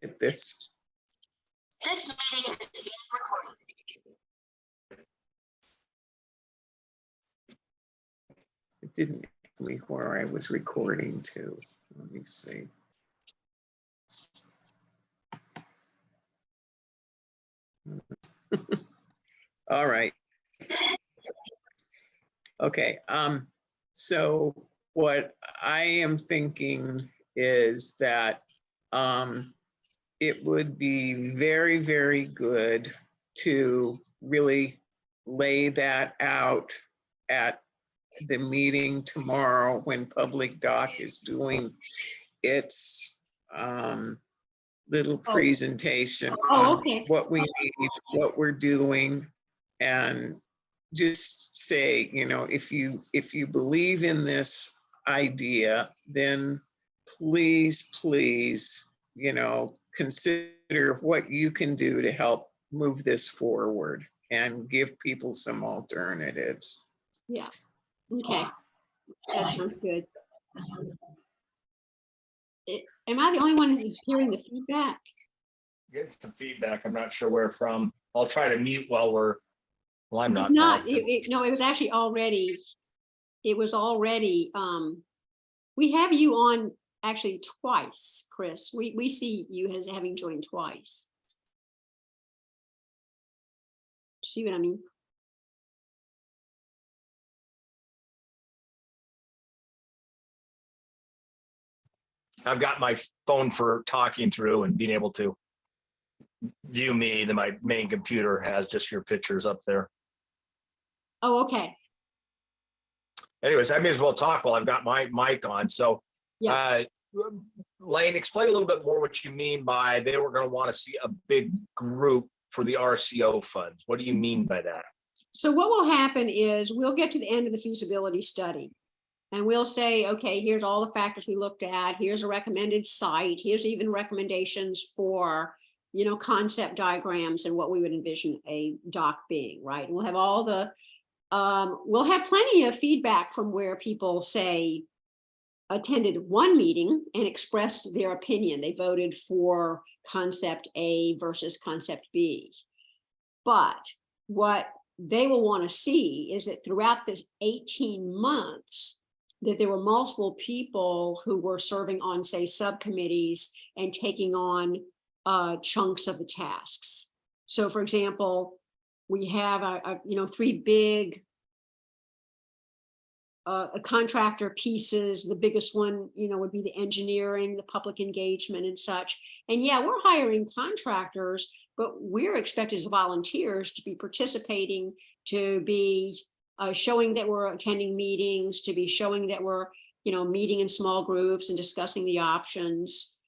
at this. This meeting is being recorded. It didn't tell me where I was recording to. Let me see. All right. Okay. So what I am thinking is that it would be very, very good to really lay that out at the meeting tomorrow when Public Doc is doing its little presentation on okay. what we need, what we're doing, and just say, you know, if you believe in this idea, then please, you know, consider what you can do to help move this forward and give people some alternatives. Yeah. Okay. That sounds good. Am I the only one who's hearing the feedback? Get some feedback. I'm not sure where from. I'll try to mute while I'm It's not. not, connected. no, it was actually already, we have you on actually twice, Chris. We see you as having joined twice. See what I mean? I've got my phone for talking through and being able to view me. Then my main computer has just your pictures up there. Oh, okay. Anyways, I may as well talk while I've got my mic on. So, Yeah. Lane, explain a little bit more what you mean by they were going to want to see a big group for the RCO funds. What do you mean by that? So what will happen is we'll get to the end of the feasibility study and we'll say, okay, here's all the factors we looked at. Here's a recommended site. Here's even recommendations for, you know, concept diagrams and what we would envision a dock being, right? And we'll have all the, we'll have plenty of feedback from where people say attended one meeting and expressed their opinion. They voted for concept A versus concept B. But what they will want to see is that throughout this 18 months, that there were multiple people who were serving on, say, subcommittees and taking on chunks of the tasks. So, for example, we have three big contractor pieces. The biggest one, you know, would be the engineering, the public engagement and such. And yeah, we're hiring contractors, but we're expected as volunteers to be participating, to be showing that we're attending meetings, to be showing that we're, you know, meeting in small groups and discussing the options.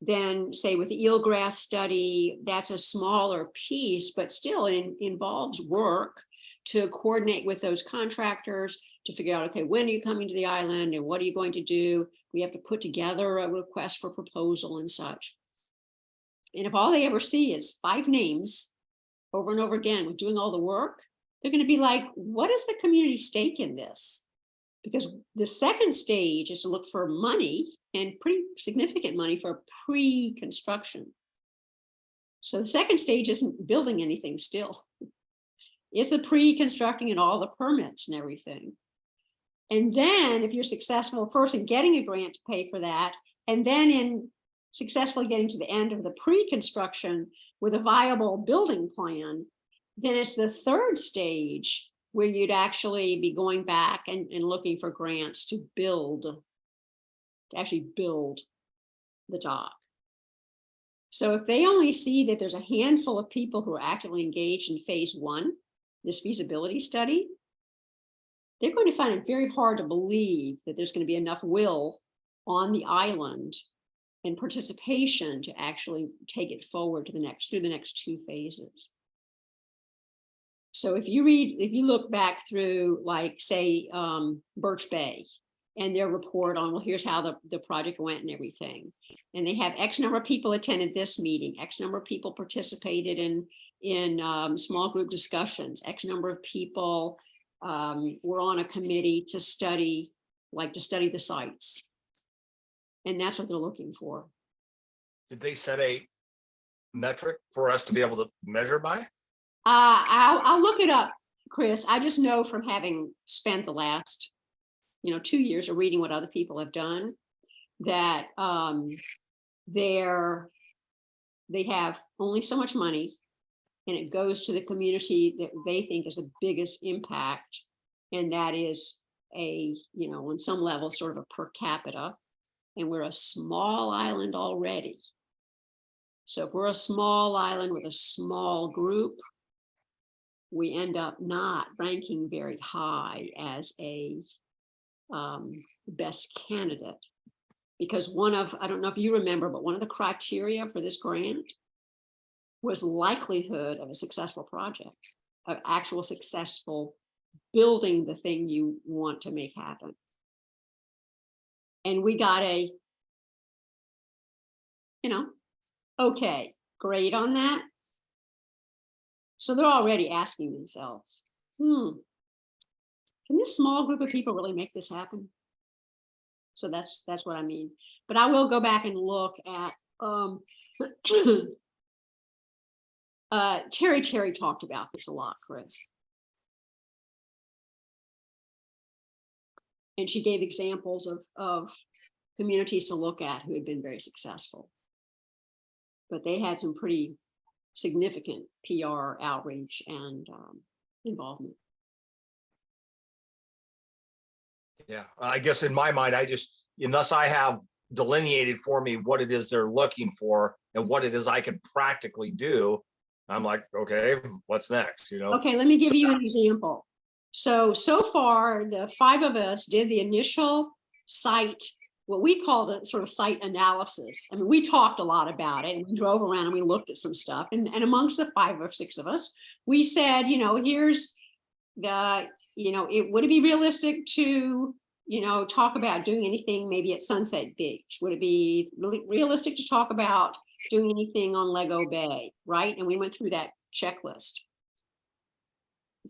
Then say with the eelgrass study, that's a smaller piece, but still involves work to coordinate with those contractors to figure out, okay, when are you coming to the island and what are you going to do? We have to put together a request for proposal and such. And if all they ever see is 5 names over and over again with doing all the work, they're going to be like, what is the community stake in this? Because the second stage is to look for money, and pretty significant money, for pre-construction. So the second stage isn't building anything still. It's the pre-constructing and all the permits and everything. And then if you're successful first in getting a grant to pay for that, and then in successfully getting to the end of the pre-construction with a viable building plan, then it's the third stage where you'd actually be going back and looking for grants to actually build the dock. So if they only see that there's a handful of people who are actively engaged in phase 1, this feasibility study, they're going to find it very hard to believe that there's going to be enough will on the island and participation to actually take it forward to through the next 2 phases. So if you look back through, like, say, Birch Bay and their report on, well, here's how the project went and everything. And they have X number of people attended this meeting, X number of people participated in small group discussions, X number of people were on a committee to study the sites. And that's what they're looking for. did they set a metric for us to be able to measure by? I'll look it up, Chris. I just know from having spent the last, 2 years of reading what other people have done, that they have only so much money, and it goes to the community that they think is the biggest impact, and that is on some level, sort of a per capita, and we're a small island already. So if we're a small island with a small group, we end up not ranking very high as a best candidate. Because I don't know if you remember, but one of the criteria for this grant was likelihood of a successful project, of actual successful building the thing you want to make happen. And we got a, okay grade on that. So they're already asking themselves, can this small group of people really make this happen? So that's what I mean. But I will go back and look at Terry talked about this a lot, Chris. And she gave examples of communities to look at who had been very successful. But they had some pretty significant PR outreach and involvement. Yeah, I guess in my mind, unless I have delineated for me what it is they're looking for and what it is I can practically do, I'm like, okay, what's next? Okay, let me give you an example. So far, the 5 of us did the initial site, what we called it sort of site analysis. I mean, we talked a lot about it, and we drove around and we looked at some stuff. And amongst the 5 or 6 of us, we said, here's the, would it be realistic to, talk about doing anything maybe at Sunset Beach? Would it be really realistic to talk about doing anything on Lego Bay, right? And we went through that checklist.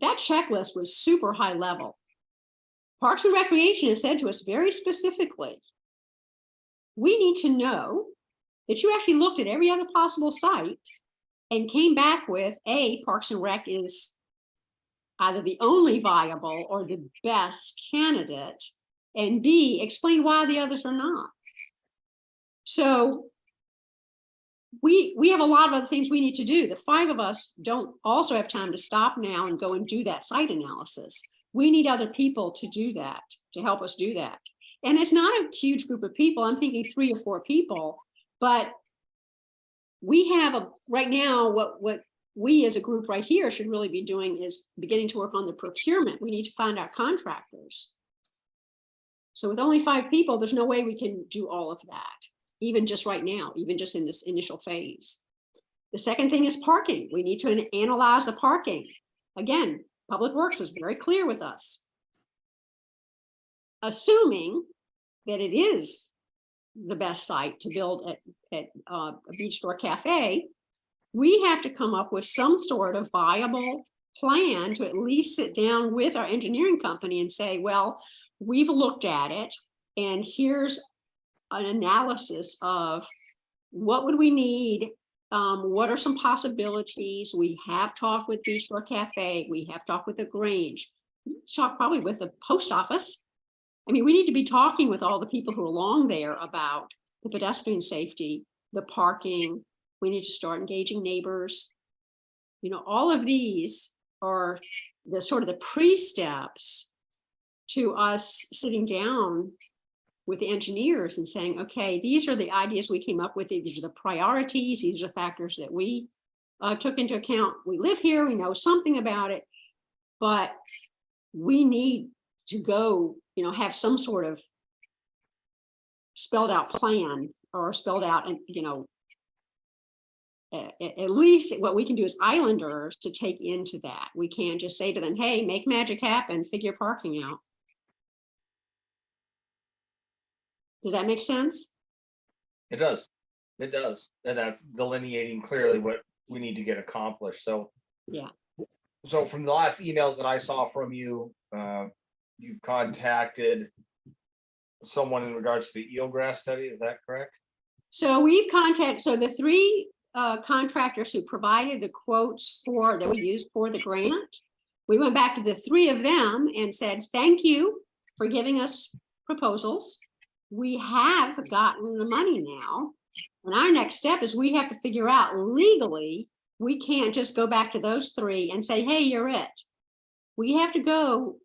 That checklist was super high level. Parks and Recreation has said to us very specifically, we need to know that you actually looked at every other possible site and came back with Parks and Rec is either the only viable or the best candidate, and B, explain why the others are not. So we have a lot of other things we need to do. The 5 of us don't also have time to stop now and go and do that site analysis. We need other people to do that, to help us do that. And it's not a huge group of people. I'm thinking 3 or 4 people, but we have right now, what we as a group right here should really be doing is beginning to work on the procurement. We need to find out contractors. So with only 5 people, there's no way we can do all of that, even just right now, even just in this initial phase. The second thing is parking. We need to analyze the parking. Again, Public Works was very clear with us. Assuming that it is the best site to build at a beach store cafe, we have to come up with some sort of viable plan to at least sit down with our engineering company and say, well, we've looked at it, and here's an analysis of what would we need, what are some possibilities. We have talked with Beach Store Cafe, we have talked with the Grange, talk probably with the post office. I mean, we need to be talking with all the people who are along there about the pedestrian safety, the parking. We need to start engaging neighbors. All of these are the sort of the pre-steps to us sitting down with the engineers and saying, okay, these are the ideas we came up with. These are the priorities. These are the factors that we took into account. We live here, we know something about it, but we need to go, have some sort of spelled out plan or spelled out, and at least what we can do as islanders to take into that. We can't just say to them, hey, make magic happen, figure parking out. Does that make sense? It does. It does. And that's delineating clearly what we need to get accomplished. So, yeah. So from the last emails that I saw from you, you contacted someone in regards to the eelgrass study. Is that correct? So we've contacted, so the three contractors who provided the quotes that we used for the grant, we went back to the three of them and said, thank you for giving us proposals. We have gotten the money now. And our next step is we have to figure out legally, we can't just go back to those three and say, hey, you're it. We have to go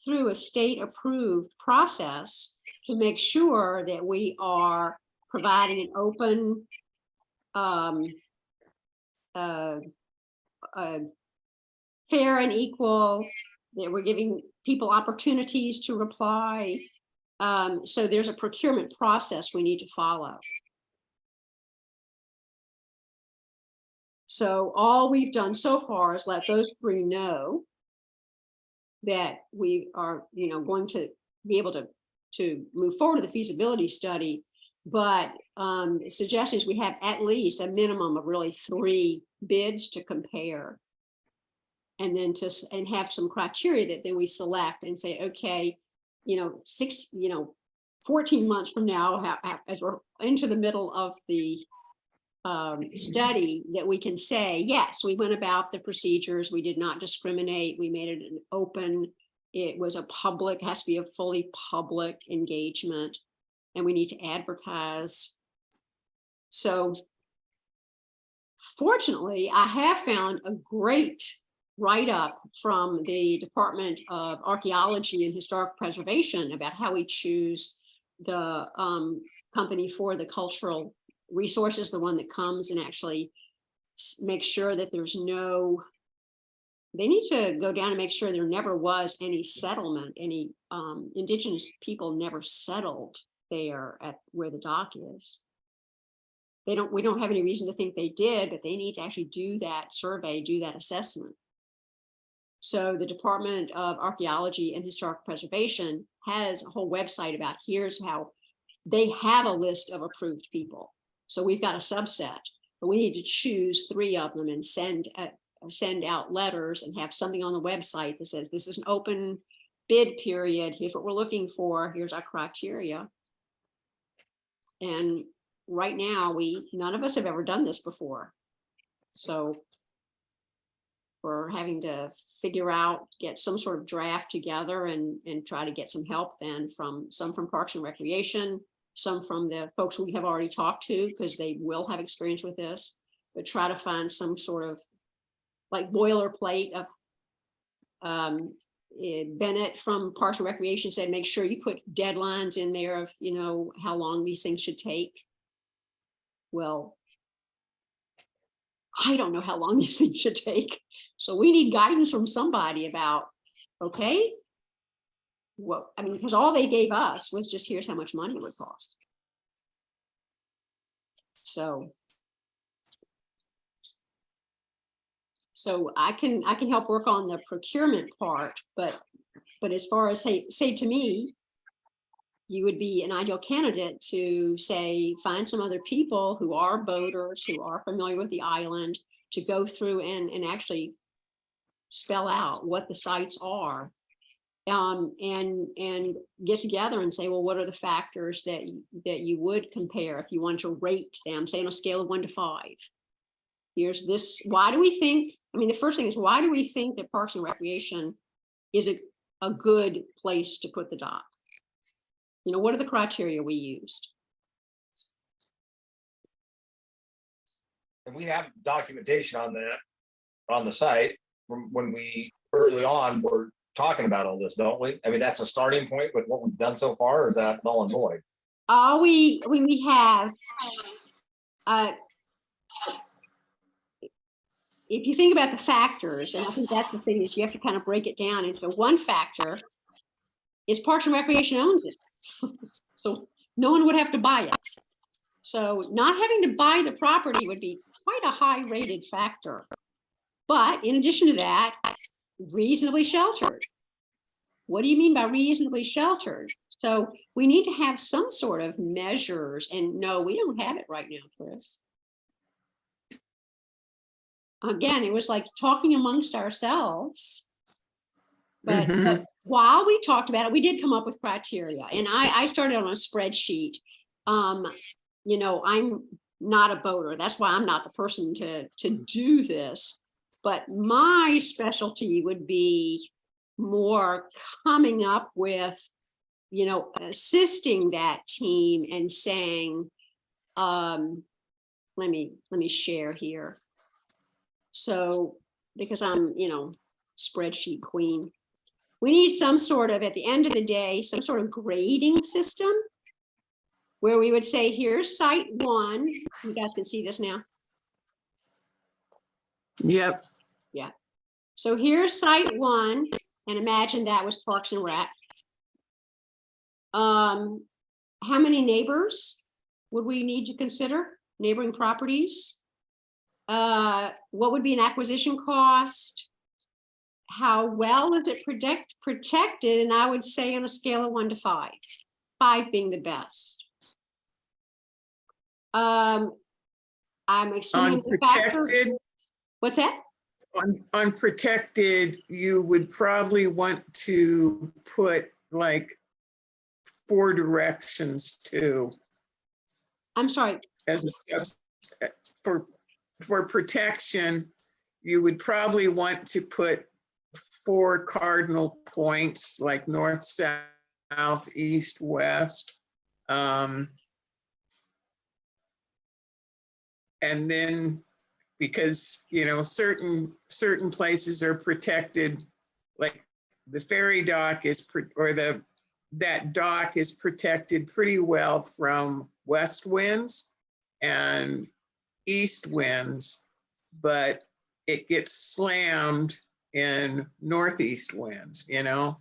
through a state approved process to make sure that we are providing an open, fair and equal, that we're giving people opportunities to reply. So there's a procurement process we need to follow. So all we've done so far is let those three know that we are, going to be able to move forward to the feasibility study. But the suggestion is we have at least a minimum of really 3 bids to compare. And then and have some criteria that then we select and say, okay, 14 months from now, as we're into the middle of the study, that we can say, yes, we went about the procedures, we did not discriminate, we made it an open, it was a public, has to be a fully public engagement, and we need to advertise. So fortunately, I have found a great write-up from the Department of Archaeology and Historic Preservation about how we choose the company for the cultural resources, the one that comes and actually makes sure that there's no, they need to go down and make sure there never was any settlement, any indigenous people never settled there at where the dock is. We don't have any reason to think they did, but they need to actually do that survey, do that assessment. So the Department of Archaeology and Historic Preservation has a whole website about here's how they have a list of approved people. So we've got a subset, but we need to choose 3 of them and send out letters and have something on the website that says, this is an open bid period. Here's what we're looking for. Here's our criteria. And right now, none of us have ever done this before. So we're having to figure out, get some sort of draft together and try to get some help then from Parks and Recreation, some from the folks we have already talked to, because they will have experience with this, but try to find some sort of like boilerplate of Bennett from Parks and Recreation said, make sure you put deadlines in there of, how long these things should take. Well, I don't know how long these things should take. So we need guidance from somebody about, okay, well, because all they gave us was just, here's how much money it would cost. So I can help work on the procurement part, but as far as say to me, you would be an ideal candidate to say, find some other people who are boaters, who are familiar with the island, to go through and actually spell out what the sites are, and get together and say, well, what are the factors that you would compare if you want to rate them, say on a scale of 1 to 5. Here's this, why do we think, the first thing is, why do we think that Parks and Recreation is a good place to put the dock? What are the criteria we used? And we have documentation on that on the site from when we early on were talking about all this, don't we? That's a starting point with what we've done so far, or is that null and void? We have, if you think about the factors, and I think that's the thing, is you have to kind of break it down into one factor is Parks and Recreation owns it. So no one would have to buy it. So not having to buy the property would be quite a high rated factor. But in addition to that, reasonably sheltered. What do you mean by reasonably sheltered? So we need to have some sort of measures, and no, we don't have it right now, Chris. Again, it was like talking amongst ourselves. But while we talked about it, we did come up with criteria. And I started on a spreadsheet you know, I'm not a boater. That's why I'm not the person to do this. But my specialty would be more coming up with, you know, assisting that team and saying, let me share here. So, because I'm, you know, spreadsheet queen, we need some sort of, at the end of the day, some sort of grading system where we would say, here's site one. You guys can see this now. Yep. So here's site one, and imagine that was Parks and Rec. How many neighbors would we need to consider? Neighboring properties? What would be an acquisition cost? How well is it protected? And I would say on a scale of 1 to 5, 5 being the best. I'm assuming the factor. Unprotected, What's that? unprotected, you would probably want to put like 4 directions too, I'm sorry. as a for protection, you would probably want to put 4 cardinal points like north, south, east, west. And then, because, you know, certain places are protected, like the ferry dock is, that dock is protected pretty well from west winds and east winds, but it gets slammed in northeast winds, you know?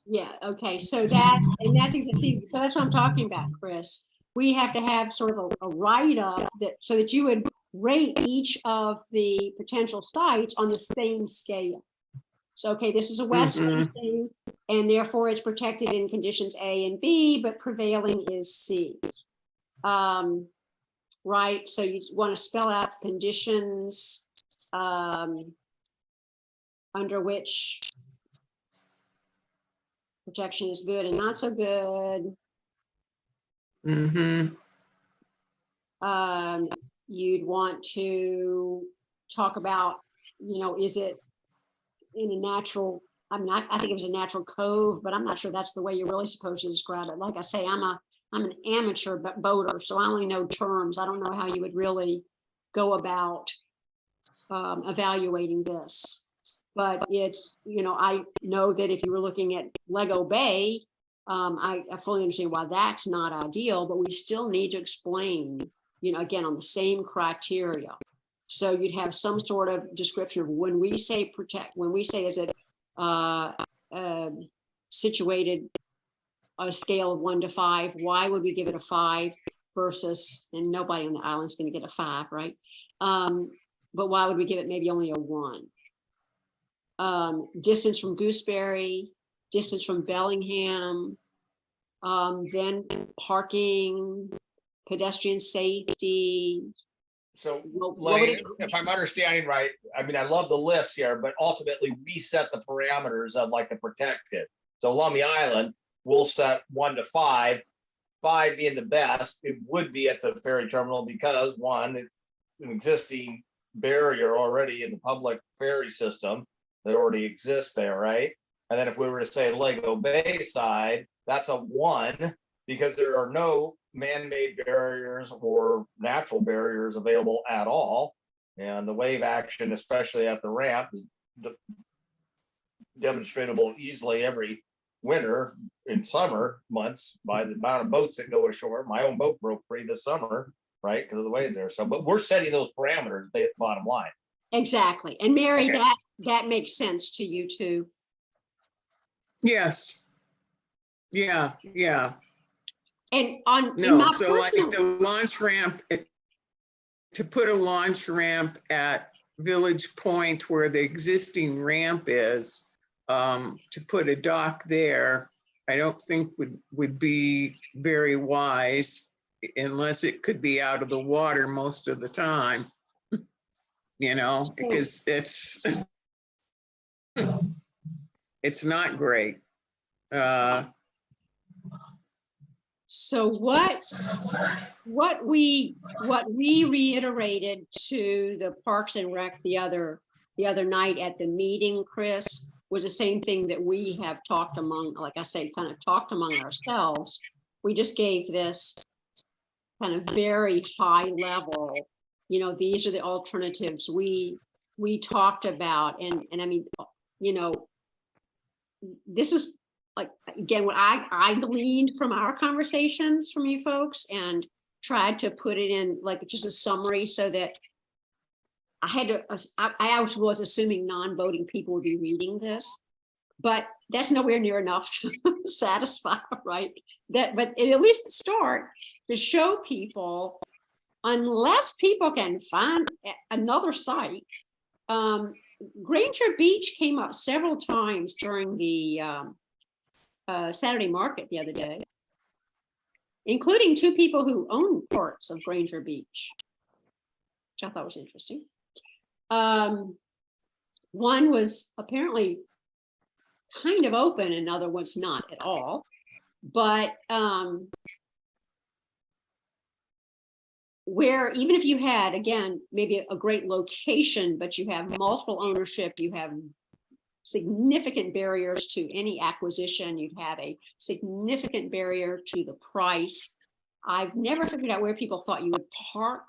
Yeah, okay, so that's exactly, so that's what I'm talking about, Chris. We have to have sort of a write-up that, so that you would rate each of the potential sites on the same scale. So, okay, this is a west facing, and therefore it's protected in conditions A and B, but prevailing is C. Right, so you want to spell out conditions under which protection is good and not so good. Mm-hmm. You'd want to talk about, you know, is it in a natural, I think it was a natural cove, but I'm not sure that's the way you're really supposed to describe it. Like I say, I'm an amateur boater, so I only know terms. I don't know how you would really go about evaluating this. But it's, you know, I know that if you were looking at Lego Bay, I fully understand why that's not ideal, but we still need to explain, you know, again, on the same criteria. So you'd have some sort of description of when we say protect, when we say is it situated on a scale of 1 to 5, why would we give it a 5 versus, and nobody on the island is going to get a 5, right? But why would we give it maybe only a 1? Distance from Gooseberry, distance from Bellingham, then parking, pedestrian safety. So, What would Lane, it- if I'm understanding right, I mean, I love the list here, but ultimately we set the parameters of like the protected. So along the island, we'll set 1 to 5, 5 being the best. It would be at the ferry terminal because 1, it's an existing barrier already in the public ferry system that already exists there, right? And then if we were to say Lego Bay side, that's a 1 because there are no man-made barriers or natural barriers available at all. And the wave action, especially at the ramp, is demonstratable easily every winter in summer months by the amount of boats that go ashore. My own boat broke free this summer, right? Because of the waves there. So, but we're setting those parameters, bottom line. Exactly. And Mary, Okay. that makes sense to you too. Yes. Yeah, yeah. And on in No, my so like personal- the launch ramp, to put a launch ramp at Village Point where the existing ramp is, to put a dock there, I don't think would be very wise unless it could be out of the water most of the time. You know, because it's not great. So what we reiterated to the Parks and Rec the other night at the meeting, Chris, was the same thing that we have talked among, like I say, kind of talked among ourselves. We just gave this kind of very high level, you know, these are the alternatives we talked about. And I mean, you know, this is like, again, what I gleaned from our conversations from you folks and tried to put it in like just a summary so that I was assuming non-voting people would be reading this, but that's nowhere near enough to satisfy, right? But at least start to show people, unless people can find another site. Granger Beach came up several times during the Saturday market the other day, including two people who own parts of Granger Beach, which I thought was interesting. One was apparently kind of open, another one's not at all. But where even if you had, again, maybe a great location, but you have multiple ownership, you have significant barriers to any acquisition, you'd have a significant barrier to the price. I've never figured out where people thought you would park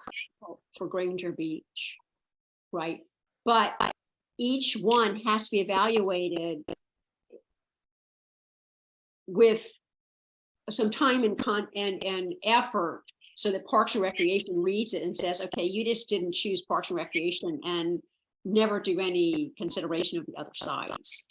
for Granger Beach, right? But each one has to be evaluated with some time and effort, so that Parks and Recreation reads it and says, okay, you just didn't choose Parks and Recreation and never do any consideration of the other sides.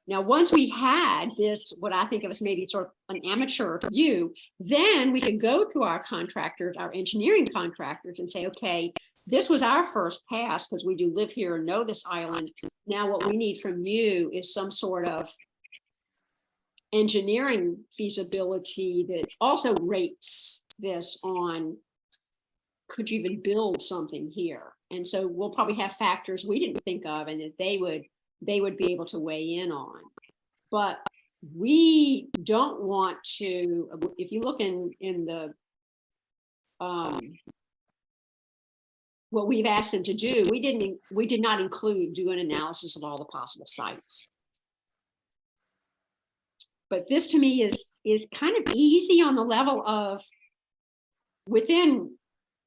Now, once we had this, what I think of as maybe sort of an amateur view, then we could go to our contractors, our engineering contractors, and say, okay, this was our first pass because we do live here and know this island. Now what we need from you is some sort of engineering feasibility that also rates this on, could you even build something here? And so we'll probably have factors we didn't think of and that they would be able to weigh in on. But we don't want to, if you look in the what we've asked them to do, we did not include do an analysis of all the possible sites. But this to me is kind of easy on the level of within,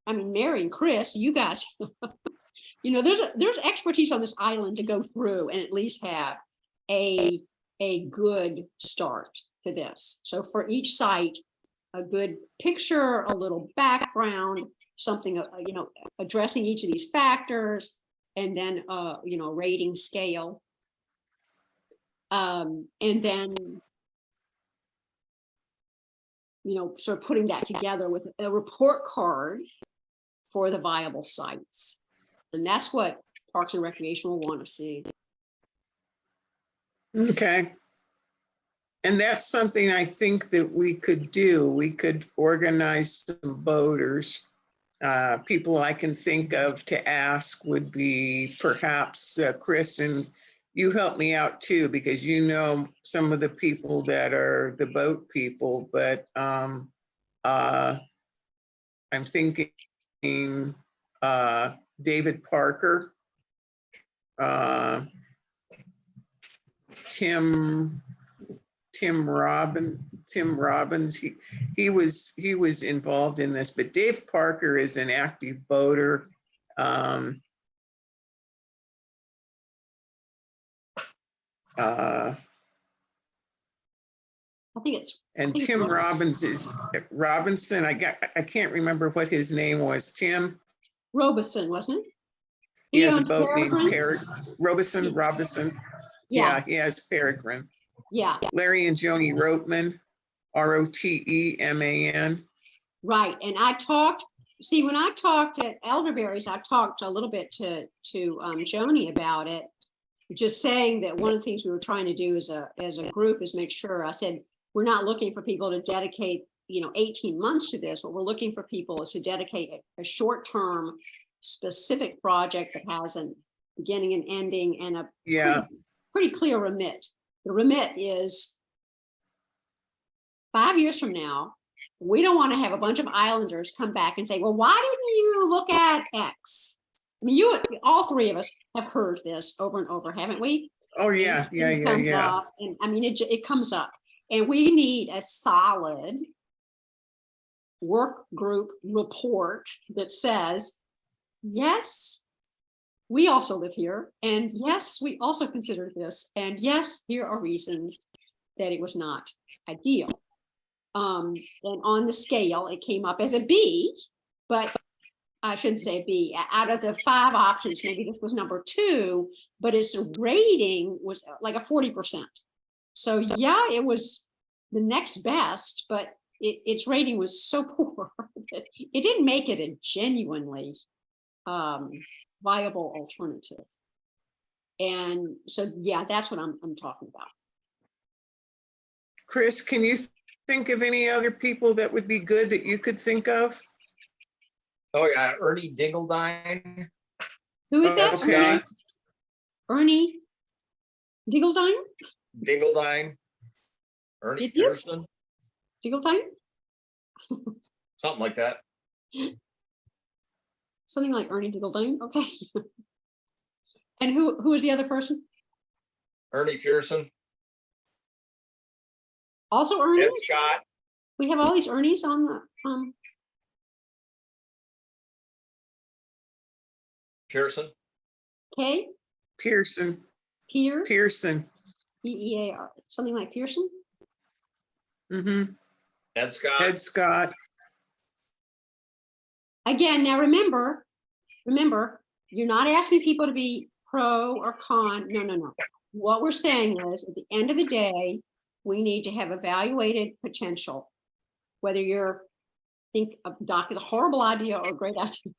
I mean, Mary and Chris, you guys, you know, there's expertise on this island to go through and at least have a good start to this. So for each site, a good picture, a little background, something, you know, addressing each of these factors, and then, you know, rating scale. And then, you know, sort of putting that together with a report card for the viable sites. And that's what Parks and Recreation will want to see. Okay. And that's something I think that we could do. We could organize some voters. People I can think of to ask would be perhaps Chris, and you help me out too, because you know some of the people that are the boat people, but I'm thinking David Parker, Tim Robbins, he was involved in this, but Dave Parker is an active voter. I think it's, and Tim Robinson, I can't remember what his name was. Tim Robeson, wasn't it? He has a owns boat named Peregrine? Robinson. Yeah, He has Peregrine. yeah, Larry and Joni Roteman, Roteman. right. And I talked, see, when I talked at Elderberries, I talked a little bit to Joni about it, just saying that one of the things we were trying to do as a group is make sure, I said, we're not looking for people to dedicate, you know, 18 months to this. What we're looking for people is to dedicate a short-term specific project that has a beginning and ending and a pretty clear remit. The remit is 5 years from now, We don't want to have a bunch of islanders come back and say, well, why didn't you look at X? I mean, all three of us have heard this over and over, haven't we? Oh, yeah, yeah, It yeah, comes yeah. up, and I mean, it comes up, and we need a solid work group report that says, yes, we also live here, and yes, we also considered this, and yes, here are reasons that it was not ideal. And on the scale, it came up as a B, but I shouldn't say B. Out of the 5 options, maybe this was number 2, but its rating was like a 40%. So yeah, it was the next best, but its rating was so poor that it didn't make it a genuinely viable alternative. And so, yeah, that's what I'm talking about. Chris, can you think of any other people that would be good that you could think of? Oh, yeah, Ernie Dingledine. Who is that? Okay. Ernie Dingledine? Dingledine. Ernie It is? Pearson, Dingledine? something like that. Something like Ernie Dingledine, okay. And who is the other person? Ernie Pearson, Also Ernie? Ed Scott. We have all these Ernies on the, Pearson. K, Pearson, Pier, Pearson. P-E-A-R, something like Pearson? Mm-hmm. Ed Scott. Ed Scott. Again, now remember, you're not asking people to be pro or con. No. What we're saying is, at the end of the day, we need to have evaluated potential. Whether you're think a doc is a horrible idea or a great idea,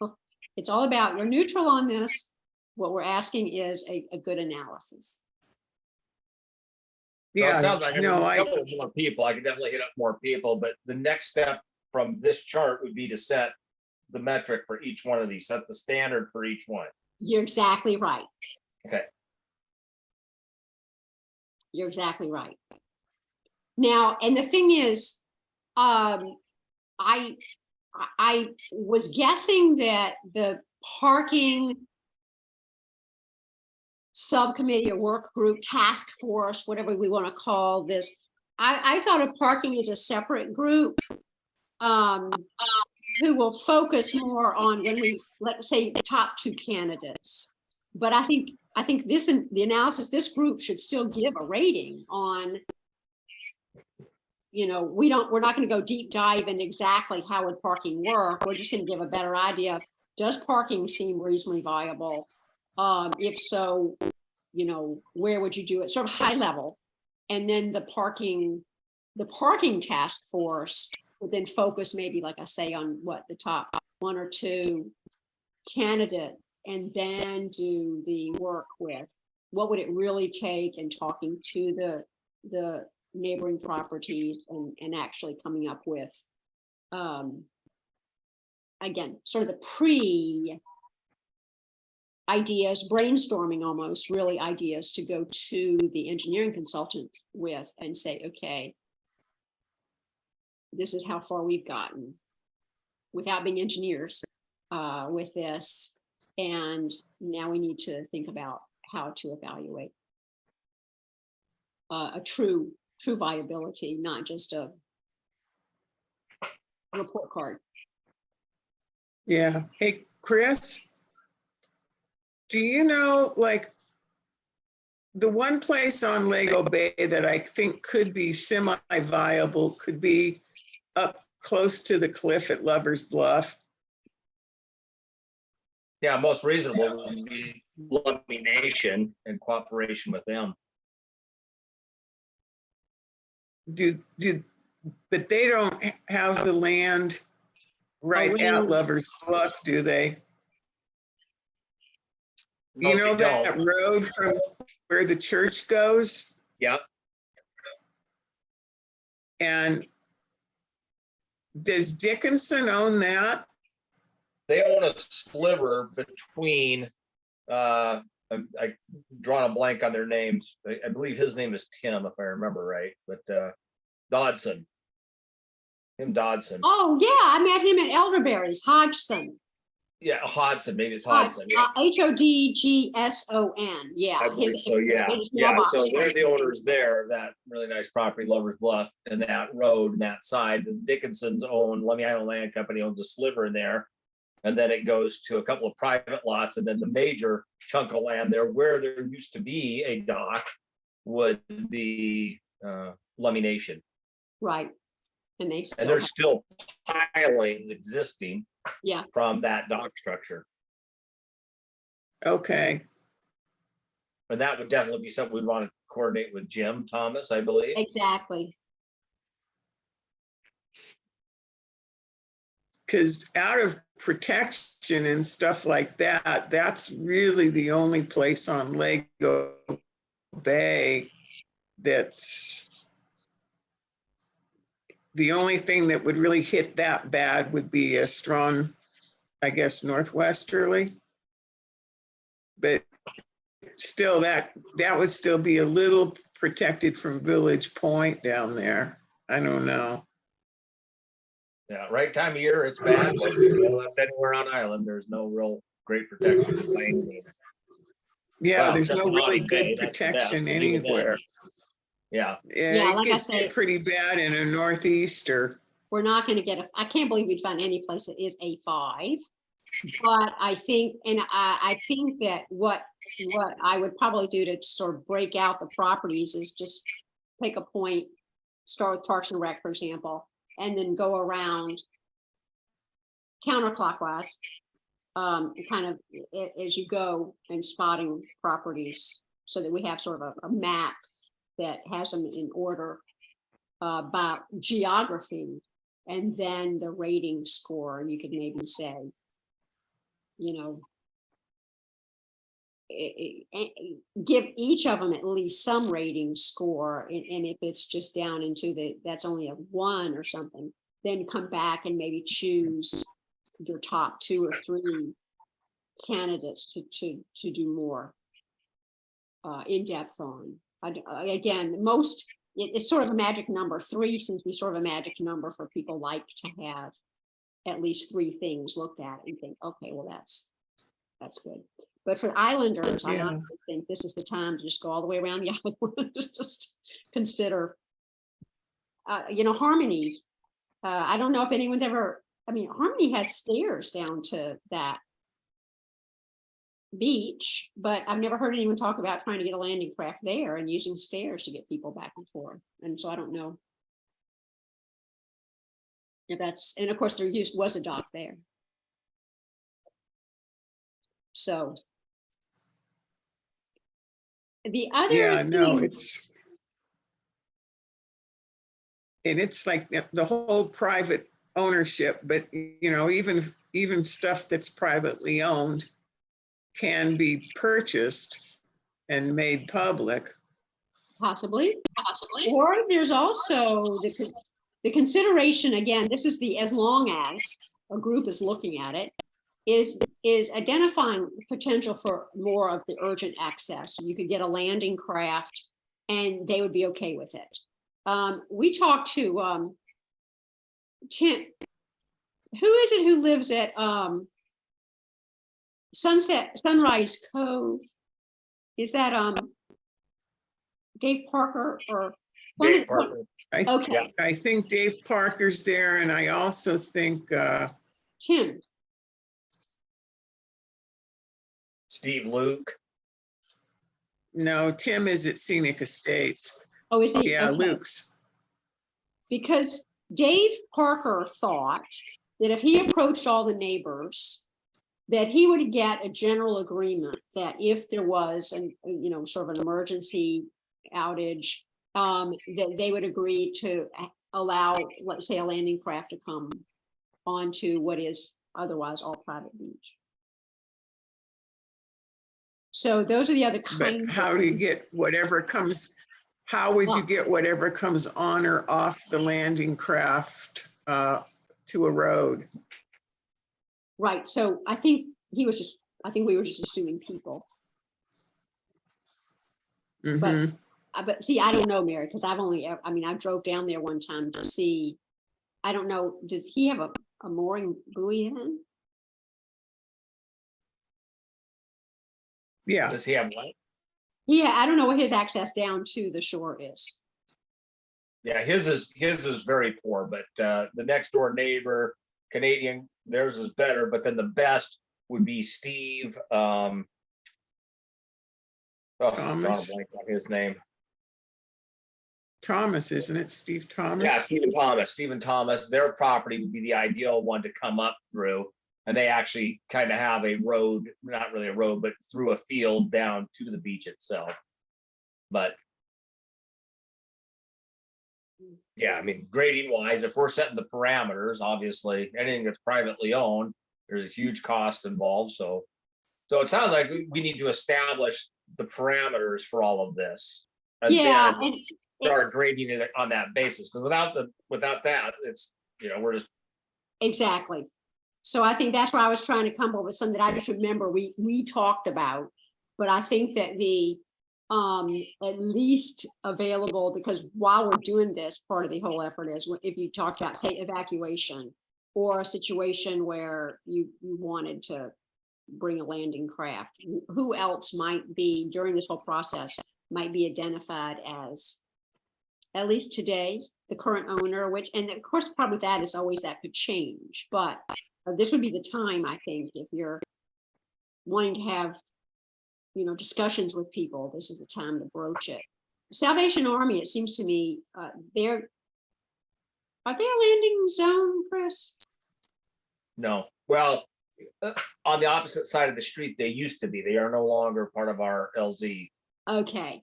it's all about you're neutral on this. What we're asking is a good analysis. So Yeah, it sounds like no, a couple more people. I could definitely hit up more people, but the next step from this chart would be to set the metric for each one of these, set the standard for each one. You're exactly right. Okay. You're exactly right. Now, and the thing is, I was guessing that the parking subcommittee or work group, task force, whatever we want to call this, I thought of parking as a separate group who will focus more on when we, let's say, the top 2 candidates. But I think this, in the analysis, this group should still give a rating on, you know, we're not going to go deep dive into exactly how would parking work. We're just going to give a better idea. Does parking seem reasonably viable? If so, you know, where would you do it? Sort of high level. And then the parking task force would then focus maybe, like I say, on what the top 1 or 2 candidates, and then do the work with what would it really take, and talking to the neighboring properties, and actually coming up with, again, sort of the pre ideas, brainstorming almost, really ideas to go to the engineering consultant with and say, okay, this is how far we've gotten without being engineers with this. And now we need to think about how to evaluate a true viability, not just a report card. Yeah. Hey, Chris, do you know, like, the one place on Lego Bay that I think could be semi-viable could be up close to the cliff at Lover's Bluff? Yeah, most reasonable would be Lummi Nation in cooperation with them. But they don't have the land right at Lover's Bluff, do they? No, You know they that don't. road from where the church goes? Yep. And does Dickinson own that? They own a sliver between, I drawn a blank on their names. I believe his name is Tim, if I remember right, but Dodson. Tim Dodson. Oh, yeah, I met him at Elderberries, Hodgson. Yeah, Hodson, maybe it's Hodson. Yeah. Hodgson, yeah. I believe so, yeah. his Yeah, mailbox so they're was- the owners there, that really nice property, Lover's Bluff, and that road and that side. The Dickinson's own, Lemmy Island Land Company owns a sliver in there. And then it goes to a couple of private lots, and then the major chunk of land there where there used to be a dock would be Lummi Nation. Right. And they And still, there's still pilings existing yeah, from that dock structure. Okay, And that would definitely be something we'd want to coordinate with Jim Thomas, I believe. exactly. because out of protection and stuff like that, that's really the only place on Lego Bay that's the only thing that would really hit that bad would be a strong, I guess, northwesterly. But still, that would still be a little protected from Village Point down there. I don't know. Yeah, right time of year, it's bad, but that's anywhere on island. There's no real great protection by any means. Yeah, Well, there's just no really Naughty Bay, good that's the best, protection and even then, anywhere. Yeah, Yeah, It like I gets say- pretty bad in a northeaster. We're not going to get I can't believe we'd find any place that is A5. But I think, and I think that what I would probably do to sort of break out the properties is just pick a point, start with Parks and Rec, for example, and then go around counterclockwise, kind of as you go and spotting properties so that we have sort of a map that has them in order by geography, and then the rating score, you could maybe say, you know, give each of them at least some rating score. And if it's just down into that's only a 1 or something, then come back and maybe choose your top 2 or 3 candidates to do more in depth on. Again, it's sort of a magic number. 3 seems to be sort of a magic number for people like to have at least 3 things looked at and think, okay, well, that's good. But for islanders, I Yeah. honestly think this is the time to just go all the way around the island. Just consider, Harmony. I don't know if anyone's ever, Harmony has stairs down to that beach, but I've never heard anyone talk about trying to get a landing craft there and using stairs to get people back and forth. And so I don't know if and of course there was a dock there. So the other Yeah, no, thing- it's like the whole private ownership, but even stuff that's privately owned can be purchased and made public. possibly, or there's also the consideration, again, this is as long as a group is looking at it, is identifying the potential for more of the urgent access. You could get a landing craft and they would be okay with it. We talked to Tim, who is it who lives at Sunrise Cove? Is that Dave Parker or? Dave Parker. Okay, I think Dave Parker's there, and I also think Tim. Steve Luke. no, Tim is at Scenic Estates. Oh, is he? Yeah, Okay. Luke's. Because Dave Parker thought that if he approached all the neighbors, that he would get a general agreement that if there was sort of an emergency outage, that they would agree to allow, let's say, a landing craft to come onto what is otherwise all private beach. So those are the other But kinds. how do you get whatever comes, how would you get whatever comes on or off the landing craft to a road? Right, so I think we were just assuming people. Mhm. But see, I don't know, Mary, because I drove down there one time to see I don't know, does he have a mooring buoy in? Yeah, Does he have what? Yeah, I don't know what his access down to the shore is. Yeah, his is very poor, but the next door neighbor, Canadian, theirs is better, but then the best would be Steve. Oh, drawing a Thomas. blank on his name. Thomas, isn't it? Steve Thomas? Yeah, Stephen Thomas, their property would be the ideal one to come up through. And they actually kind of have a road, not really a road, but through a field down to the beach itself. But yeah, I mean, grading wise, if we're setting the parameters, obviously anything that's privately owned, there's a huge cost involved. So it sounds like we need to establish the parameters for all of this. And Yeah, then start grading it on that basis, because without that, it's, we're just. exactly. So I think that's where I was trying to come up with something that I just remember we talked about. But I think that the at least available, because while we're doing this, part of the whole effort is if you talked about, say, evacuation or a situation where you wanted to bring a landing craft, who else might be during this whole process might be identified as, at least today, the current owner, which, and of course, the problem with that is always that could change, but this would be the time, I think, if you're wanting to have, discussions with people, this is the time to broach it. Salvation Army, it seems to me, are they a landing zone, Chris? No, well, on the opposite side of the street, they used to be. They are no longer part of our LZ. Okay.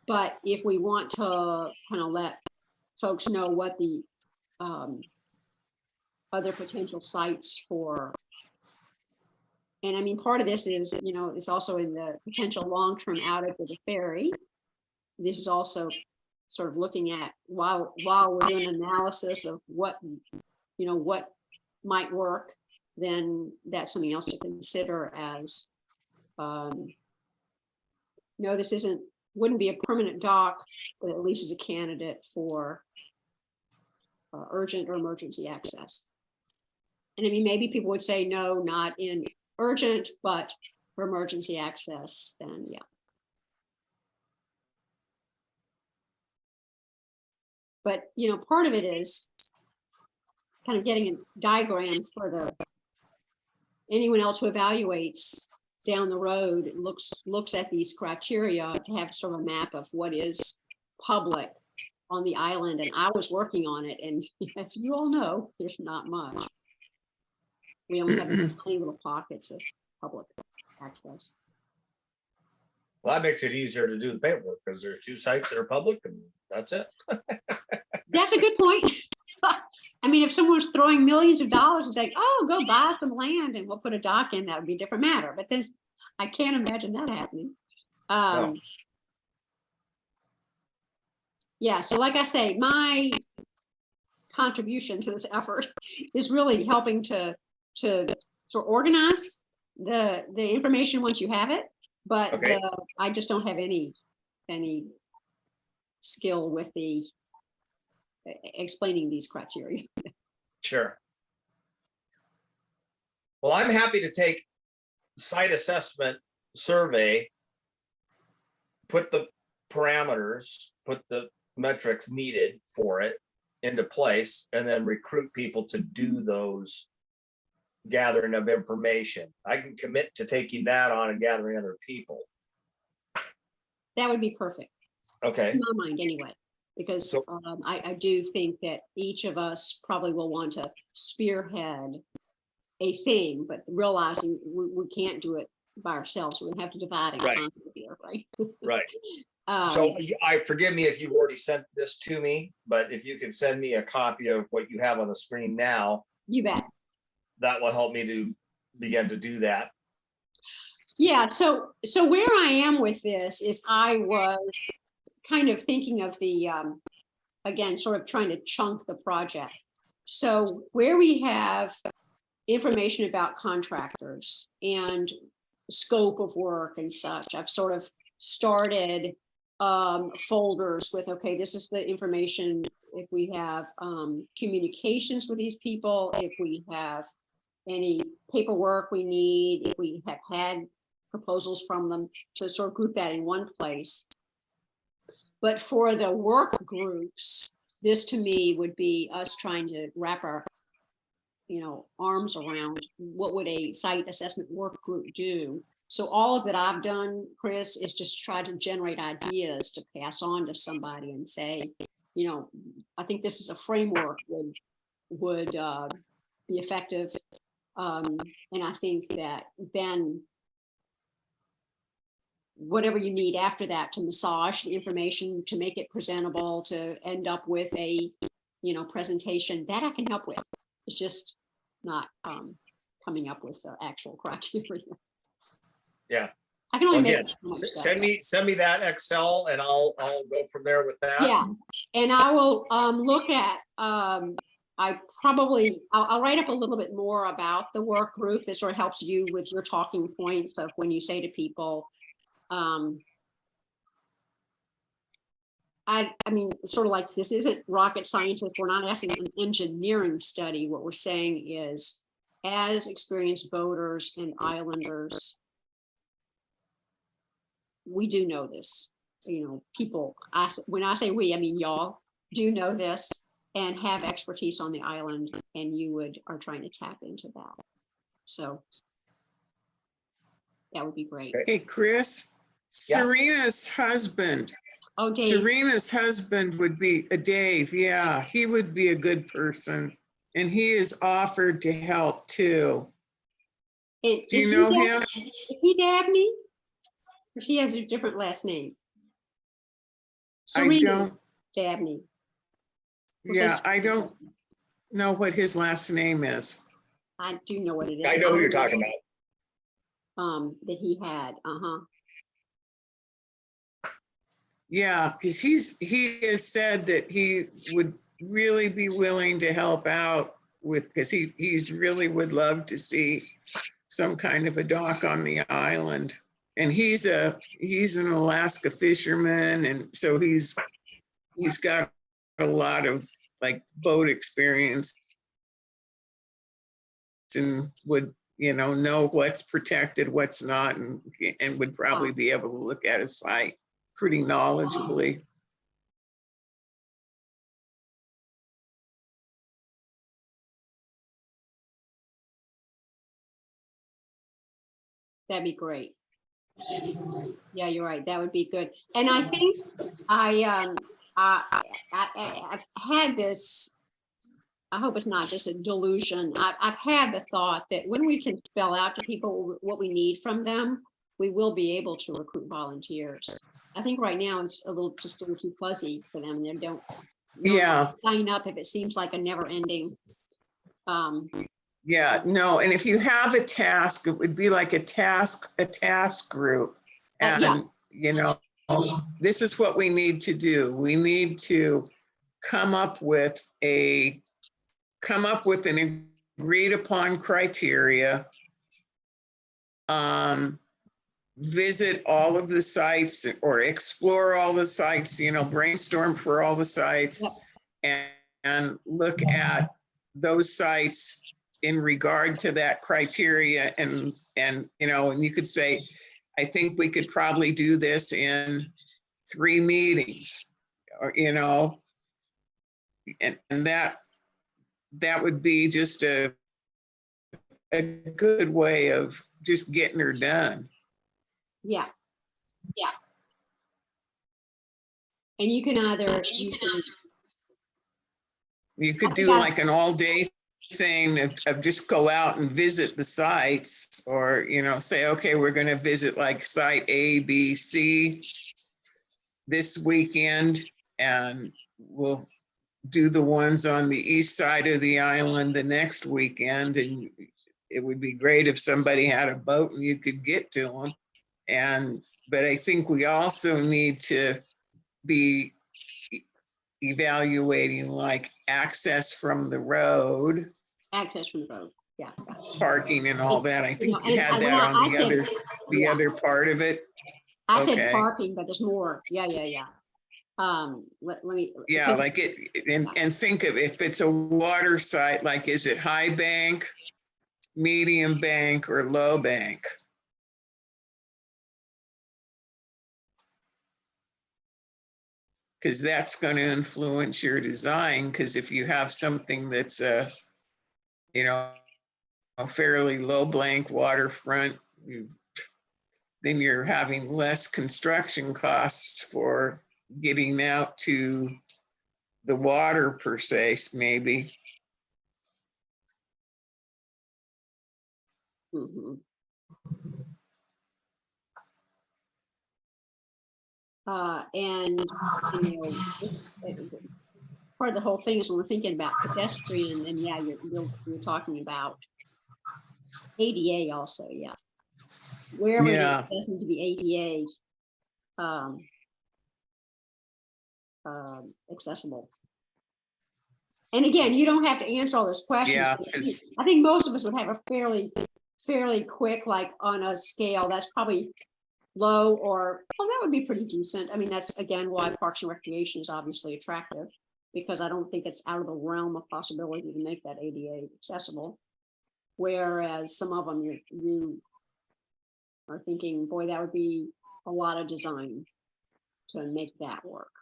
But if we want to kind of let folks know what the other potential sites for, and I mean, part of this is, it's also in the potential long-term outage of the ferry. This is also sort of looking at while we're doing an analysis of what might work, then that's something else to consider as, no, this wouldn't be a permanent dock, but at least is a candidate for urgent or emergency access. And I mean, maybe people would say, no, not in urgent, but for emergency access, then yeah. But, part of it is kind of getting a diagram for anyone else who evaluates down the road, looks at these criteria to have sort of a map of what is public on the island. And I was working on it, and as you all know, there's not much. We only have tiny little pockets of public access. Well, that makes it easier to do the paperwork because there's 2 sites that are public and that's it. That's a good point. I mean, if someone was throwing millions of dollars and saying, oh, go buy some land and we'll put a dock in, that would be a different matter. But I can't imagine that happening. No. Yeah, so like I say, my contribution to this effort is really helping to organize the information once you have it, but Okay. I just don't have any skill with the explaining these criteria. Sure. Well, I'm happy to take site assessment survey, put the parameters, put the metrics needed for it into place, and then recruit people to do those gathering of information. I can commit to taking that on and gathering other people. That would be perfect. Okay. In my mind anyway, because So- I do think that each of us probably will want to spearhead a thing, but realizing we can't do it by ourselves. We have to divide and Right. conquer here, right? Right. Um, So forgive me if you've already sent this to me, but if you could send me a copy of what you have on the screen now, you bet. that will help me to begin to do that. Yeah, so where I am with this is I was kind of thinking of the, again, sort of trying to chunk the project. So where we have information about contractors and scope of work and such, I've sort of started folders with, okay, this is the information. If we have communications with these people, if we have any paperwork we need, if we have had proposals from them, to sort of group that in one place. But for the work groups, this to me would be us trying to wrap our, arms around what would a site assessment work group do. So all of that I've done, Chris, is just try to generate ideas to pass on to somebody and say, I think this is a framework would be effective. And I think that then whatever you need after that to massage the information, to make it presentable, to end up with a, presentation that I can help with. It's just not coming up with the actual criteria. Yeah. I can only Well, make again, it so much stuff. send me that Excel and I'll go from there with that. Yeah, and I will look at, I'll write up a little bit more about the work group that sort of helps you with your talking points of when you say to people, I mean, sort of like, this isn't rocket scientist. We're not asking an engineering study. What we're saying is, as experienced voters and islanders, we do know this. People, when I say we, I mean y'all do know this and have expertise on the island, and you are trying to tap into that. So that would be great. Hey, Chris, Yeah. Serena's husband. Oh, Dave, Serena's husband would be Dave. Yeah, he would be a good person. And he is offered to help too. Do you know him? Is he Dabney? Or he has a different last name? I Serena don't, Dabney. yeah, I don't know what his last name is. I do know what it is. I know who you're talking about. That he had, Yeah, because he has said that he would really be willing to help out with, because he's really would love to see some kind of a dock on the island. And he's an Alaska fisherman, and so he's got a lot of like boat experience and would know what's protected, what's not, and would probably be able to look at a site pretty knowledgeably. that'd be great. Yeah, you're right. That would be good. And I think I've had this, I hope it's not just a delusion. I've had the thought that when we can spell out to people what we need from them, we will be able to recruit volunteers. I think right now it's just a little too fuzzy for them. They don't Yeah. sign up if it seems like a never ending. Yeah, no, and if you have a task, it would be like a task group. Yeah. And, this is what we need to do. We need to come up with an agreed upon criteria. Visit all of the sites or explore all the sites, brainstorm for all the sites. Yep. And look at those sites in regard to that criteria, and you could say, I think we could probably do this in 3 meetings, or and that would be just a good way of just getting her done. Yeah. And you can either You could do like an all-day thing of just go out and visit the sites, or say, okay, we're going to visit like site A, B, C this weekend, and we'll do the ones on the east side of the island the next weekend. And it would be great if somebody had a boat and you could get to them. But I think we also need to be evaluating like access from the road. Yeah. Parking and all that. I think you had and that on I said- the other part of it. I said Okay. parking, but there's more. Yeah, yeah, yeah. Let me. Yeah, take- like and think of if it's a water site, like is it high bank, medium bank, or low bank? Because that's going to influence your design. Because if you have something that's a fairly low bank waterfront, then you're having less construction costs for getting out to the water per se, maybe. Mhm. And you know, part of the whole thing is when we're thinking about pedestrian, and yeah, you're talking about ADA also, yeah. Wherever it is, Yeah. it does need to be ADA accessible. And again, you don't have to answer all those questions. Yeah, but 'cause- I think most of us would have a fairly quick, like on a scale, that's probably low, or, oh, that would be pretty decent. I mean, that's again why Parks and Recreation is obviously attractive, because I don't think it's out of the realm of possibility to make that ADA accessible. Whereas some of them you are thinking, boy, that would be a lot of design to make that work.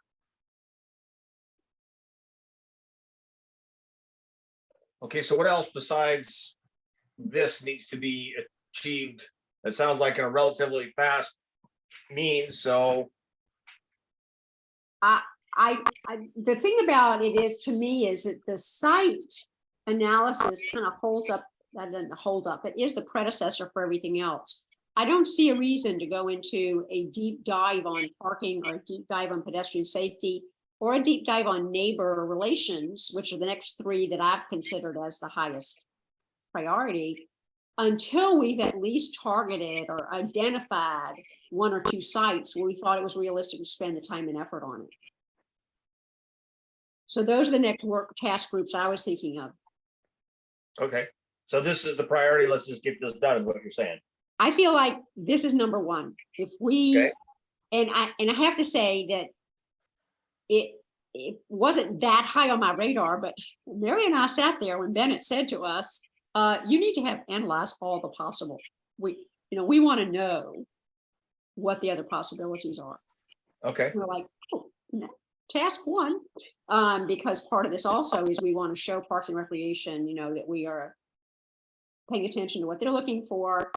Okay, so what else besides this needs to be achieved? It sounds like in a relatively fast means, so The thing about it is, to me, is that the site analysis kind of holds up, that doesn't hold up, it is the predecessor for everything else. I don't see a reason to go into a deep dive on parking, or a deep dive on pedestrian safety, or a deep dive on neighbor relations, which are the next three that I've considered as the highest priority, until we've at least targeted or identified one or two sites where we thought it was realistic to spend the time and effort on it. So those are the next work task groups I was thinking of. okay. So this is the priority. Let's just get this done, is what you're saying. I feel like this is number one. If we, Okay. and I have to say that it wasn't that high on my radar, but Mary and I sat there when Bennett said to us, you need to have analyzed all the possible. We want to know what the other possibilities are. Okay, We're like, oh, no. Task one, because part of this also is we want to show Parks and Recreation, that we are paying attention to what they're looking for,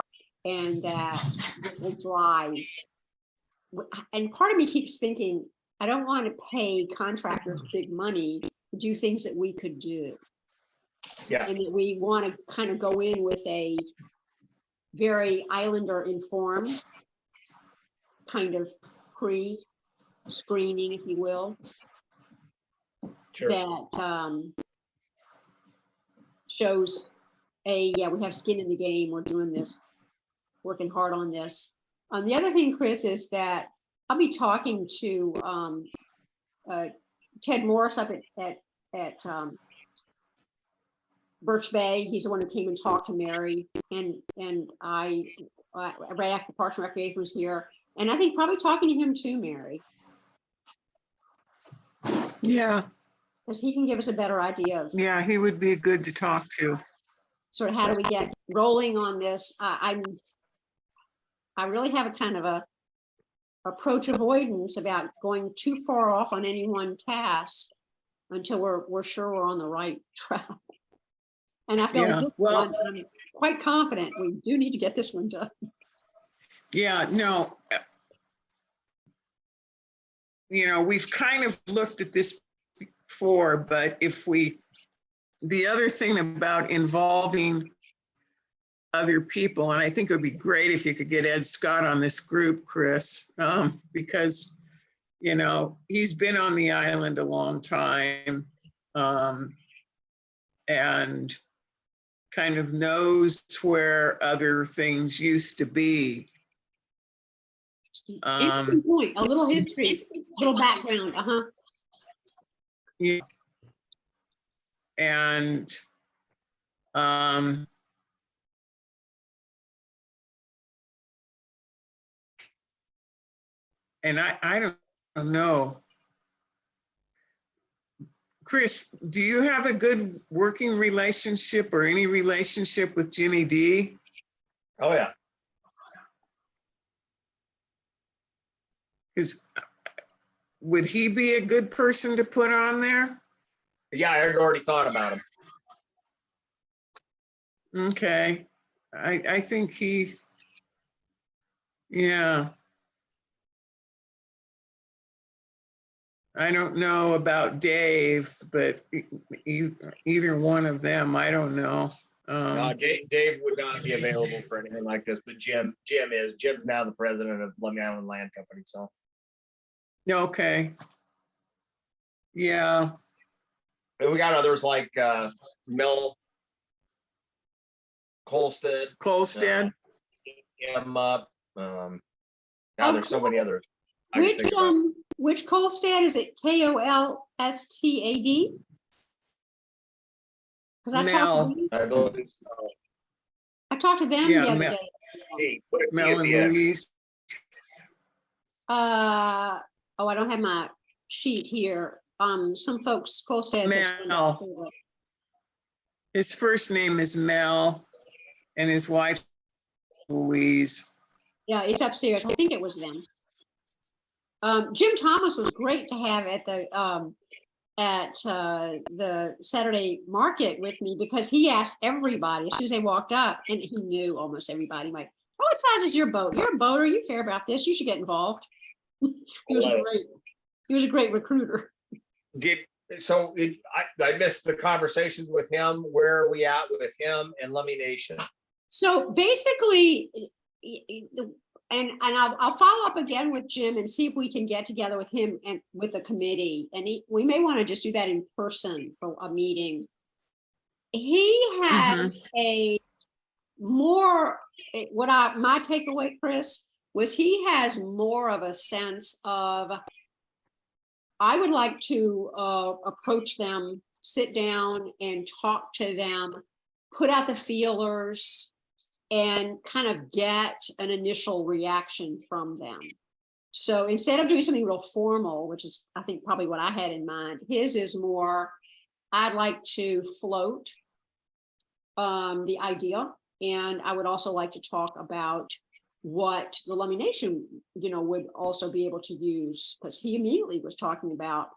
and that this will drive. And part of me keeps thinking, I don't want to pay contractors big money to do things that we could do. yeah, And that we want to kind of go in with a very Islander informed kind of pre-screening, if you will, sure. that shows yeah, we have skin in the game, we're doing this, working hard on this. The other thing, Chris, is that I'll be talking to Ted Morris up at Birch Bay. He's the one who came and talked to Mary, and I right after Parks and Recreation was here, and I think probably talking to him too, Mary, Yeah, because he can give us a better idea of yeah, he would be good to talk to. sort of how do we get rolling on this. I really have a kind of a approach avoidance about going too far off on any one task until we're sure we're on the right track. And I feel Yeah, like this well- one, I'm quite confident we do need to get this one done. Yeah, no. We've kind of looked at this before, but the other thing about involving other people, and I think it would be great if you could get Ed Scott on this group, Chris, because, he's been on the island a long time, and kind of knows where other things used to be. Interesting point, a little history, a little background, Yeah. And And I don't know. Chris, do you have a good working relationship or any relationship with Jimmy D? Oh, yeah. Because would he be a good person to put on there? Yeah, I had already thought about him. Okay, I think he, yeah. I don't know about Dave, but either one of them, I don't know. Dave would not be available for anything like this, but Jim is. Jim's now the president of Lummi Island Land Company, so. Okay. Yeah, And we got others like Mel Colstead, Colstead. Emma. Now there's so many others. I can think about. Which Kolstad, is it Kolstad? Because I Mel. talked to them Yeah, the other Mel. day. Hey, put a T Mel at and the end. Louise. Oh, I don't have my sheet here. Some folks, Kolstad. Mel. His first name is Mel and his wife Louise. Yeah, it's upstairs. I think it was them. Jim Thomas was great to have at the Saturday market with me, because he asked everybody as soon as they walked up, and he knew almost everybody. Like, oh, what size is your boat? You're a boater. You care about this. You should get involved. He was great. He was a great recruiter. I missed the conversations with him. Where are we at with him and Lummi Nation? So basically, and I'll follow up again with Jim and see if we can get together with him and with the committee. And we may want to just do that in person for a meeting. He has a more, my takeaway, Chris, was he has more of a sense of, I would like to approach them, sit down and talk to them, put out the feelers, and kind of get an initial reaction from them. So instead of doing something real formal, which is I think probably what I had in mind, his is more, I'd like to float the idea. And I would also like to talk about what the Lummi Nation, would also be able to use, because he immediately was talking about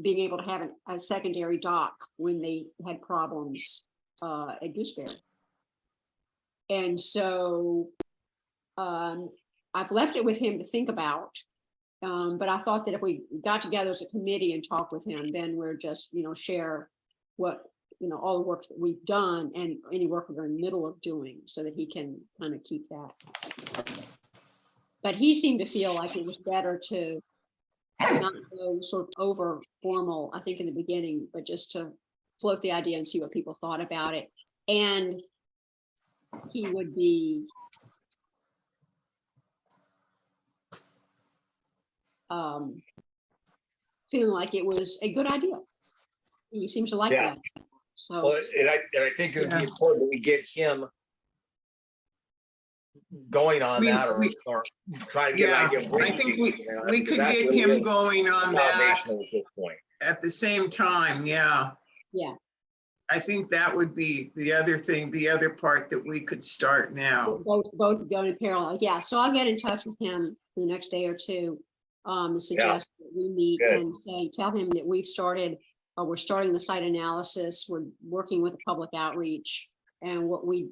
being able to have a secondary dock when they had problems at Gooseberry. And so I've left it with him to think about. But I thought that if we got together as a committee and talk with him, then we're just, share what, all the work that we've done and any work we're in the middle of doing, so that he can kind of keep that. But he seemed to feel like it was better to not go sort of over formal, I think, in the beginning, but just to float the idea and see what people thought about it. And he would be feeling like it was a good idea. He seems to like that. So, Well, and I think it would be important that we get him going on that, or try to get an idea. I think we could get him going on that At this point. at the same time. Yeah. Yeah. I think that would be the other thing, the other part that we could start now. both going in parallel. Yeah. So I'll get in touch with him the next day or two. Suggest that we meet and tell him that we're starting the site analysis. We're working with the public outreach, and what we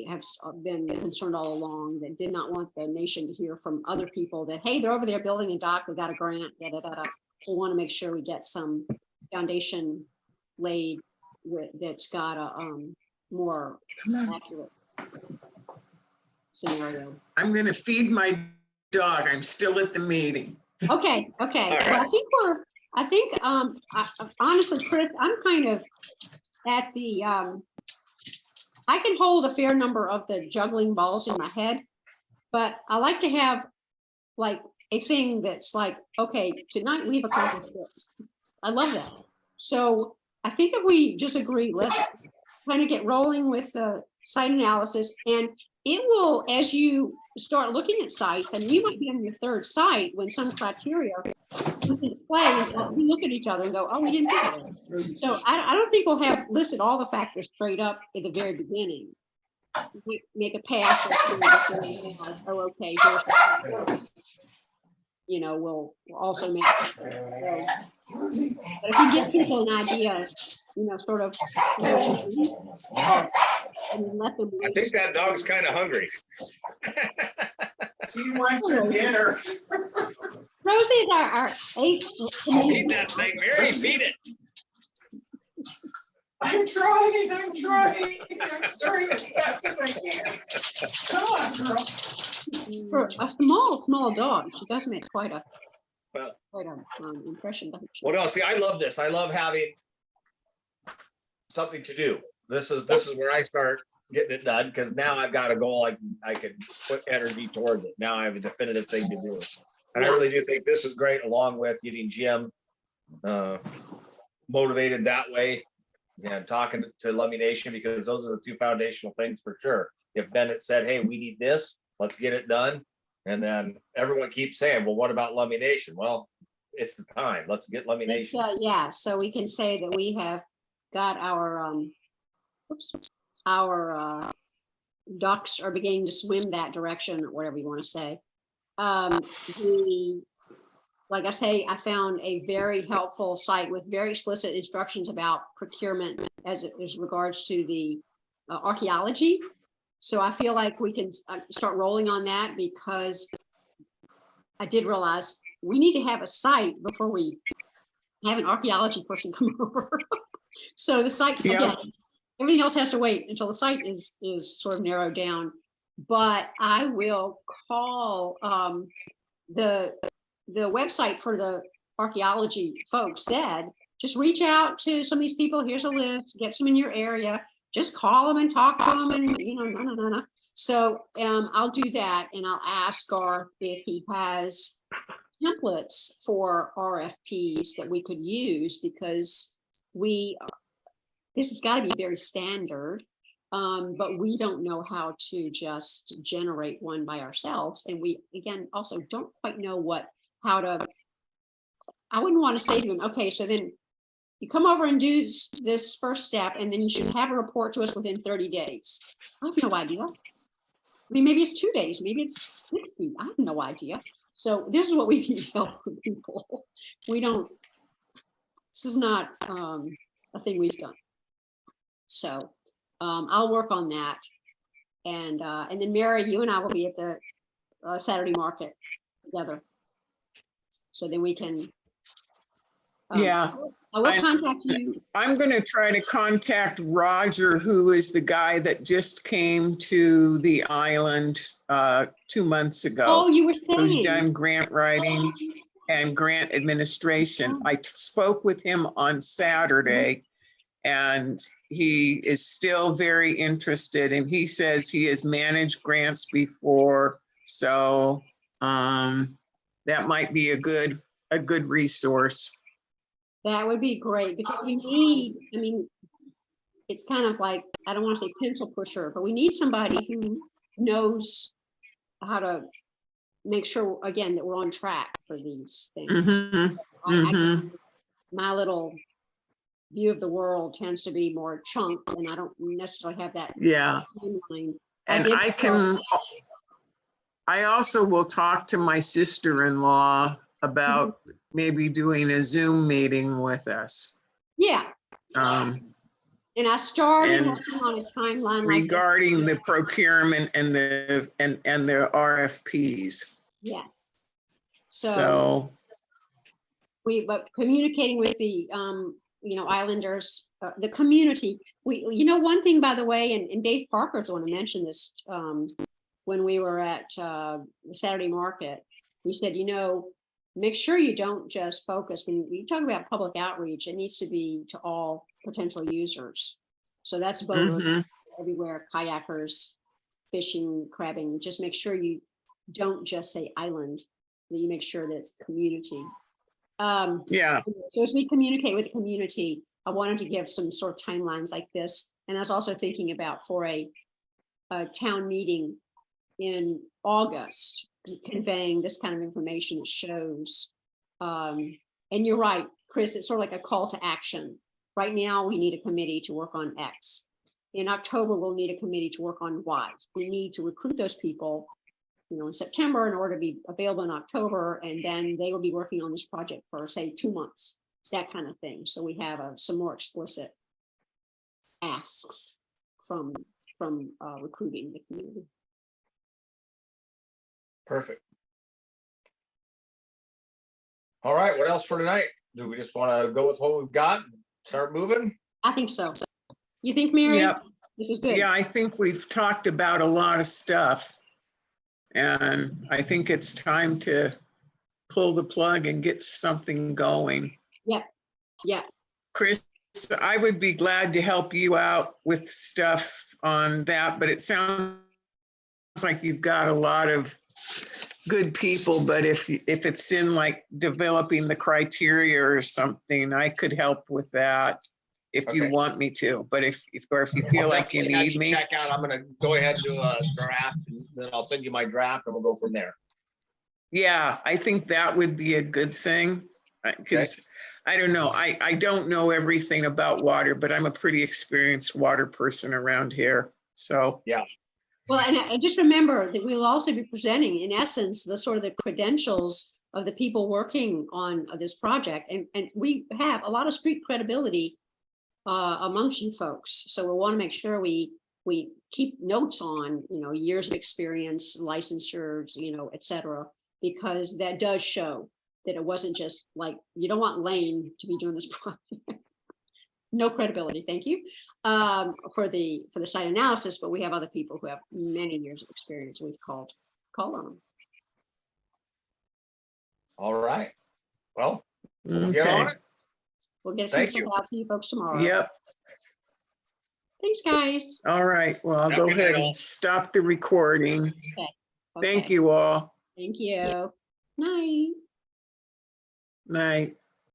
have been concerned all along, that did not want the nation to hear from other people that, hey, they're over there building a dock, we got a grant, We want to make sure we get some foundation laid that's got a more accurate scenario. I'm going to feed my dog. I'm still at the meeting. Okay. Right. Well, I think honestly, Chris, I'm kind of at the, I can hold a fair number of the juggling balls in my head, but I like to have like a thing that's like, okay, tonight we've accomplished this. I love that. So I think if we just agree, let's kind of get rolling with the site analysis. And it will, as you start looking at sites, and you might be on your third site when some criteria comes into play, and we look at each other and go, oh, we didn't think of it. So I don't think we'll have listed all the factors straight up at the very beginning. We make a pass or two before we realize, oh, okay, here's the, you know, we'll also make. So, but if we give people an idea, you know, sort of, and let them. I think that dog's kind of hungry. She wants her dinner. Rosie is our eighth. Feed that thing, Mary, feed it. I'm trying as fast as I can. Come on, girl. For a small dog, she does make quite a Well, impression, doesn't she? well, no, see, I love this. I love having something to do. This is where I start getting it done, because now I've got a goal. I can put energy towards it. Now I have a definitive thing to do. And I really do think this is great, along with getting Jim motivated that way. And talking to Lummi Nation, because those are the two foundational things for sure. If Bennett said, hey, we need this, let's get it done. And then everyone keeps saying, well, what about Lummi Nation? Well, it's the time. Let's get Lummi It's, Nation. yeah, so we can say that we have got our ducks are beginning to swim that direction, or whatever you want to say. Like I say, I found a very helpful site with very explicit instructions about procurement as it is regards to the archaeology. So I feel like we can start rolling on that, because I did realize we need to have a site before we have an archaeology person come over. So the site, Yeah. again, everything else has to wait until the site is sort of narrowed down. But I will call the website for the archaeology folks said, just reach out to some of these people. Here's a list, get some in your area, just call them and talk to them, and no. So I'll do that, and I'll ask Garth if he has templates for RFPs that we could use, because this has got to be very standard, but we don't know how to just generate one by ourselves. And we, again, also don't quite know how to, I wouldn't want to say to him, okay, so then you come over and do this first step, and then you should have a report to us within 30 days. I have no idea. I mean, maybe it's 2 days, maybe it's 60. I have no idea. So this is what we need help from people. This is not a thing we've done. So I'll work on that. And then Mary, you and I will be at the Saturday market together. So then we can. Yeah. I will contact you. I'm going to try to contact Roger, who is the guy that just came to the island 2 months ago. Oh, you were Who's saying. done grant writing and grant administration. I spoke with him on Saturday, and he is still very interested, and he says he has managed grants before. So that might be a good resource. That would be great, because we need, I mean, it's kind of like, I don't want to say pencil pusher, but we need somebody who knows how to make sure, again, that we're on track for these things. My little view of the world tends to be more chunk, and I don't necessarily have that. Yeah. Timeline. And I also will talk to my sister-in-law about maybe doing a Zoom meeting with us. Yeah. And I started working on a timeline regarding the procurement and the RFPs. Yes. So but communicating with the islanders, the community. One thing, by the way, and Dave Parker's want to mention this when we were at the Saturday market. We said, make sure you don't just focus when you talk about public outreach. It needs to be to all potential users. So that's boaters everywhere, kayakers, fishing, crabbing. Just make sure you don't just say island, that you make sure that it's community. Yeah. So as we communicate with the community, I wanted to give some sort of timelines like this. And I was also thinking about for a a town meeting in August conveying this kind of information that shows. And you're right, Chris, it's sort of like a call to action. Right now, we need a committee to work on X. In October, we'll need a committee to work on Y. We need to recruit those people, in September in order to be available in October, and then they will be working on this project for, say, 2 months, that kind of thing. So we have some more explicit asks from recruiting the community. Perfect. All right, what else for tonight? Do we just want to go with what we've got and start moving? I think so. You think, Mary? Yep. This was good. Yeah, I think we've talked about a lot of stuff. And I think it's time to pull the plug and get something going. Yeah. Chris, I would be glad to help you out with stuff on that, but it sounds like you've got a lot of good people, but if it's in like developing the criteria or something, I could help with that if you Okay. want me to, but if you feel I'll like you definitely have need me. Check out, I'm gonna go ahead and do a draft, and then I'll send you my draft and we'll go from there. Yeah, I think that would be a good thing, because I don't know, I don't know everything about water, but I'm a pretty experienced water person around here, so. Yeah. Well, and I just remember that we will also be presenting, in essence, the sort of the credentials of the people working on this project. And we have a lot of street credibility amongst you folks. So we want to make sure we keep notes on, years of experience, licensures, et cetera, because that does show that it wasn't just like, you don't want Lane to be doing this project. No credibility, thank you, for the site analysis, but we have other people who have many years of experience. We've called on them. All right. Well, we'll get Okay, on it. We'll get some Thank stuff you. out to you folks tomorrow. yep, Thanks, guys. all right, well, I'll Have go a good night, ahead all. and stop the recording. Thank Okay. you all. Thank you. Night. Night.